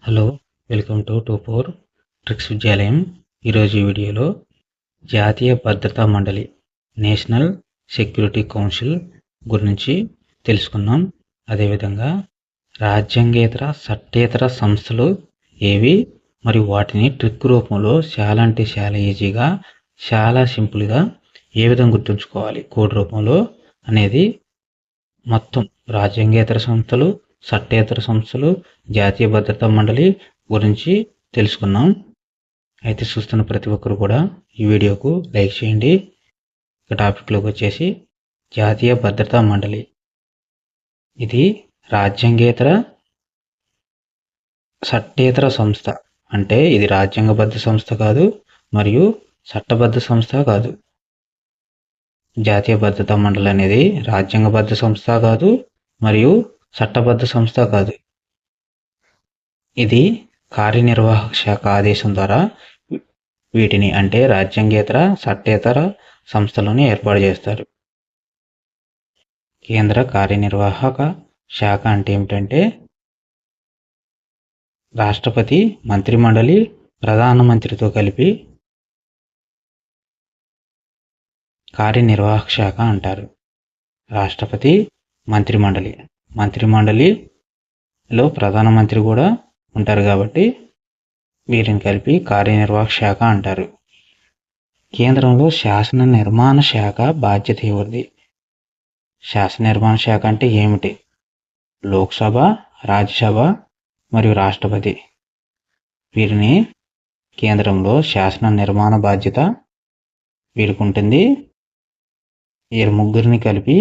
Hello, welcome to 24 tricks విద్యాలయం. ఈరోజు ఈ వీడియోలో జాతీయ భద్రతా మండలి నేషనల్ సెక్యూరిటీ కౌన్సిల్ గురించి తెలుసుకున్నాం. అదేవిధంగా రాజ్యాంగేతర చట్టేతర సంస్థలు ఏవి మరియు వాటిని ట్రిక్ రూపంలో చాలా అంటే చాలా ఈజీగా చాలా సింపుల్గా ఏ విధంగా గుర్తుంచుకోవాలి కోడ్ రూపంలో అనేది మొత్తం రాజ్యాంగేతర సంస్థలు, చట్టేతర సంస్థలు, జాతీయ భద్రతా మండలి గురించి తెలుసుకున్నాం. అయితే చూస్తున్న ప్రతి ఒక్కరు కూడా ఈ వీడియోకు లైక్ చేయండి. ఇక టాపిక్లోకి వచ్చేసి జాతీయ భద్రతా మండలి ఇది రాజ్యాంగేతర చట్టేతర సంస్థ. అంటే ఇది రాజ్యాంగబద్ధ సంస్థ కాదు మరియు చట్టబద్ధ సంస్థ కాదు. జాతీయ భద్రతా మండలి అనేది రాజ్యాంగబద్ధ సంస్థ కాదు మరియు చట్టబద్ధ సంస్థ కాదు. ఇది కార్యనిర్వాహక శాఖ ఆదేశం ద్వారా వీటిని అంటే రాజ్యాంగేతర చట్టేతర సంస్థలను ఏర్పాటు చేస్తారు. కేంద్ర కార్యనిర్వాహక శాఖ అంటే ఏమిటంటే రాష్ట్రపతి, మంత్రిమండలి, ప్రధానమంత్రితో కలిపి కార్యనిర్వాహక శాఖ అంటారు. రాష్ట్రపతి, మంత్రిమండలిలో ప్రధానమంత్రి కూడా ఉంటారు కాబట్టి వీరిని కలిపి కార్యనిర్వాహక శాఖ అంటారు. కేంద్రంలో శాసన నిర్మాణ శాఖ బాధ్యత ఎవరిది? శాసన నిర్మాణ శాఖ అంటే ఏమిటి? లోక్సభ, రాజ్యసభ మరియు రాష్ట్రపతి వీరిని కేంద్రంలో శాసన నిర్మాణ బాధ్యత వీరికి ఉంటుంది. వీరి ముగ్గురిని కలిపి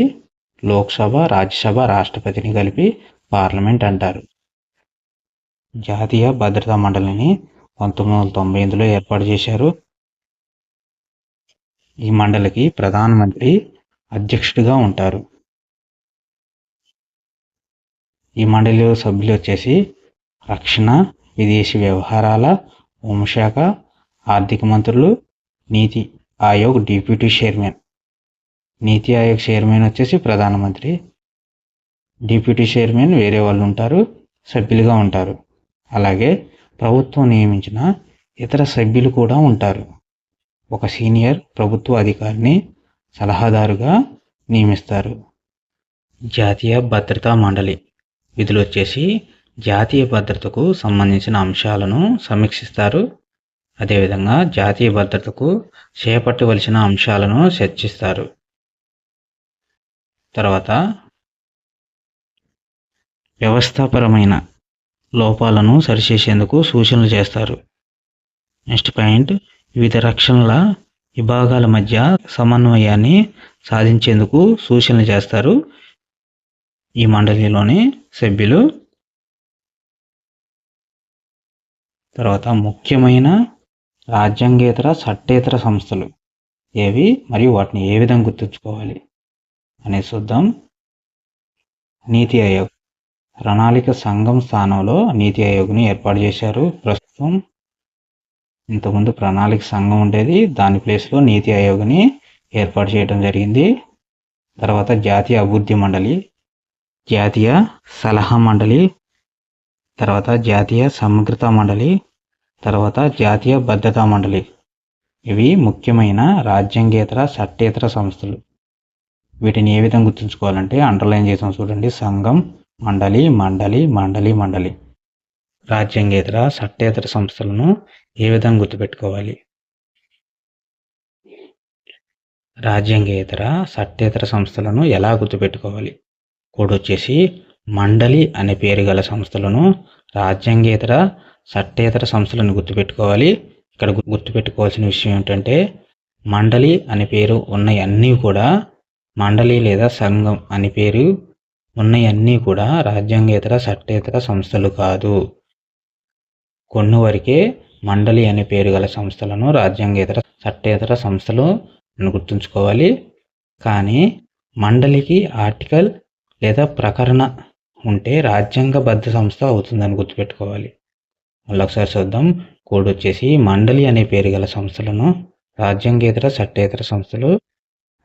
లోక్సభ, రాజ్యసభ, రాష్ట్రపతిని కలిపి పార్లమెంట్ అంటారు. జాతీయ భద్రతా మండలిని 1998లో ఏర్పాటు చేశారు. ఈ మండలికి ప్రధానమంత్రి అధ్యక్షుడిగా ఉంటారు. ఈ మండలిలో సభ్యులు వచ్చేసి రక్షణ, విదేశీ వ్యవహారాల, హోంశాఖ, ఆర్థిక మంత్రులు, నీతి ఆయోగ్ డిప్యూటీ చైర్మన్. నీతి ఆయోగ్ చైర్మన్ వచ్చేసి ప్రధానమంత్రి, డిప్యూటీ చైర్మన్ వేరే వాళ్ళు ఉంటారు, సభ్యులుగా ఉంటారు. అలాగే ప్రభుత్వం నియమించిన ఇతర సభ్యులు కూడా ఉంటారు. ఒక సీనియర్ ప్రభుత్వ అధికారిని సలహాదారుగా నియమిస్తారు. జాతీయ భద్రతా మండలి విధులు వచ్చేసి జాతీయ భద్రతకు సంబంధించిన అంశాలను సమీక్షిస్తారు. అదేవిధంగా జాతీయ భద్రతకు చేపట్టవలసిన అంశాలను చర్చిస్తారు. తర్వాత వ్యవస్థాపరమైన లోపాలను సరిచేసేందుకు సూచనలు చేస్తారు. నెక్స్ట్ పాయింట్, వివిధ రక్షణల విభాగాల మధ్య సమన్వయాన్ని సాధించేందుకు సూచనలు చేస్తారు ఈ మండలిలోని సభ్యులు. తర్వాత ముఖ్యమైన రాజ్యాంగేతర చట్టేతర సంస్థలు ఏవి మరియు వాటిని ఏ విధంగా గుర్తుంచుకోవాలి అనేది చూద్దాం. నీతి ఆయోగ్ ప్రణాళిక సంఘం స్థానంలో నీతి ఆయోగ్ని ఏర్పాటు చేశారు. ప్రస్తుతం ఇంతకుముందు ప్రణాళిక సంఘం ఉండేది, దాని ప్లేస్లో నీతి ఆయోగ్ని ఏర్పాటు చేయడం జరిగింది. తర్వాత జాతీయ అభివృద్ధి మండలి, జాతీయ సలహా మండలి, తర్వాత జాతీయ సమగ్రతా మండలి, తర్వాత జాతీయ భద్రతా మండలి. ఇవి ముఖ్యమైన రాజ్యాంగేతర చట్టేతర సంస్థలు. వీటిని ఏ విధంగా గుర్తుంచుకోవాలంటే అండర్లైన్ చేసాం చూడండి. సంఘం, మండలి, మండలి, మండలి, మండలి. రాజ్యాంగేతర చట్టేతర సంస్థలను ఏ విధంగా గుర్తుపెట్టుకోవాలి? రాజ్యాంగేతర చట్టేతర సంస్థలను ఎలా గుర్తుపెట్టుకోవాలి? కోడ్ వచ్చేసి మండలి అనే పేరు గల సంస్థలను రాజ్యాంగేతర చట్టేతర సంస్థలను గుర్తుపెట్టుకోవాలి. ఇక్కడ గుర్తుపెట్టుకోవాల్సిన విషయం ఏంటంటే మండలి అనే పేరు ఉన్నవన్నీ కూడా మండలి లేదా సంఘం అనే పేరు ఉన్నవన్నీ కూడా రాజ్యాంగేతర చట్టేతర సంస్థలు కాదు. కొన్ని వరకే మండలి అనే పేరు గల సంస్థలను రాజ్యాంగేతర చట్టేతర సంస్థలు అని గుర్తుంచుకోవాలి. కానీ మండలికి ఆర్టికల్ లేదా ప్రకరణ ఉంటే రాజ్యాంగబద్ధ సంస్థ అవుతుందని గుర్తుపెట్టుకోవాలి. మళ్ళీ ఒకసారి చూద్దాం. కోడ్ వచ్చేసి మండలి అనే పేరు గల సంస్థలను రాజ్యాంగేతర చట్టేతర సంస్థలు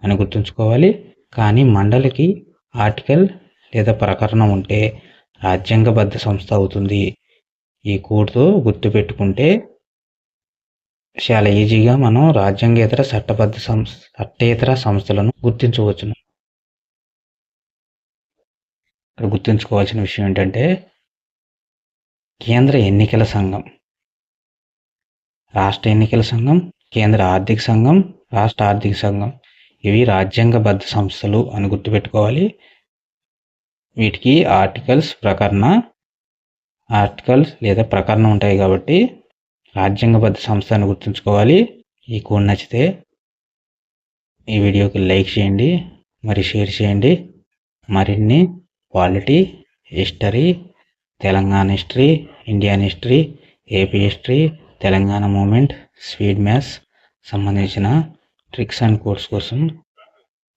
అని గుర్తుంచుకోవాలి. కానీ మండలికి ఆర్టికల్ లేదా ప్రకరణ ఉంటే రాజ్యాంగబద్ధ సంస్థ అవుతుంది. ఈ కోడ్తో గుర్తుపెట్టుకుంటే చాలా ఈజీగా మనం రాజ్యాంగేతర చట్టేతర సంస్థలను గుర్తించవచ్చును. ఇక్కడ గుర్తుంచుకోవాల్సిన విషయం ఏంటంటే కేంద్ర ఎన్నికల సంఘం, రాష్ట్ర ఎన్నికల సంఘం, కేంద్ర ఆర్థిక సంఘం, రాష్ట్ర ఆర్థిక సంఘం ఇవి రాజ్యాంగబద్ధ సంస్థలు అని గుర్తుపెట్టుకోవాలి. వీటికి ఆర్టికల్స్ లేదా ప్రకరణ ఉంటాయి కాబట్టి రాజ్యాంగబద్ధ సంస్థ అని గుర్తుంచుకోవాలి. ఈ కోడ్ నచ్చితే ఈ వీడియోకి లైక్ చేయండి, మరి షేర్ చేయండి. మరిన్ని polity, history, Telangana history, Indian history, AP history, Telangana movement, speed maths సంబంధించిన ట్రిక్స్ అండ్ కోడ్స్ కోసం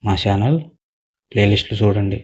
మా ఛానల్ ప్లేలిస్ట్లు చూడండి.